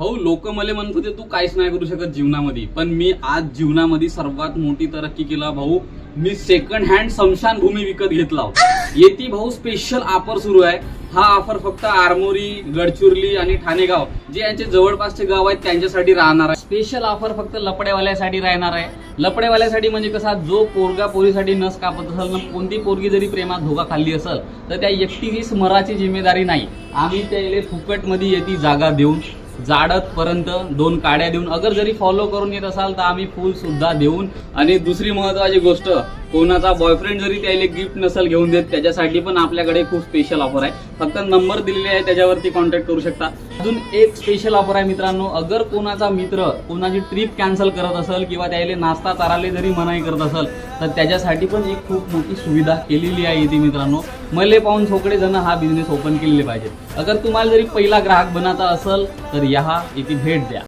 भाऊ लोक मला म्हणत होते तू काहीच नाही करू शकत जीवनामध्ये, पण मी आज जीवनामध्ये सर्वात मोठी तरक्की केला भाऊ. मी सेकंड हँड स्मशान भूमी विकत घेतला. येथे भाऊ स्पेशल ऑफर सुरू आहे. हा ऑफर फक्त आरमोरी, गडचिरोली आणि ठाणेगाव जे यांचे जवळपासचे गाव आहेत त्यांच्यासाठी राहणार आहे. स्पेशल ऑफर फक्त लपड्यावाल्यासाठी राहणार आहे. लपड्यावाल्यासाठी म्हणजे कसा, जो पोरगा पोरीसाठी नस कापत असेल ना, कोणती पोरगी जरी प्रेमात धोका खाल्ली असेल तर त्या एकटीवीस मराची जिम्मेदारी नाही. आम्ही त्याला फुकटमध्ये येते जागा देऊन, जाडत पर्यंत 2 काड्या देऊन, अगर जरी फॉलो करून येत असाल तर आम्ही फुल सुद्धा देऊन. आणि दुसरी महत्वाची गोष्ट, कोणाचा बॉयफ्रेंड जरी त्याला गिफ्ट नसेल घेऊन देत त्याच्यासाठी पण आपल्याकडे खूप स्पेशल ऑफर आहे. फक्त नंबर दिलेले आहे त्याच्यावरती कॉन्टॅक्ट करू शकता. अजून एक स्पेशल ऑफर आहे मित्रांनो, अगर कोणाचा मित्र कोणाची ट्रिप कॅन्सल करत असेल किंवा त्याला नाश्ता चाराले जरी मनाई करत असेल तर त्याच्यासाठी पण एक खूप मोठी सुविधा केलेली आहे इथे मित्रांनो. मले पाहून सगळे जण हा बिझनेस ओपन केलेले पाहिजे. अगर तुम्हाला जरी पहिला ग्राहक बनायचा असेल तर या इथे भेट द्या.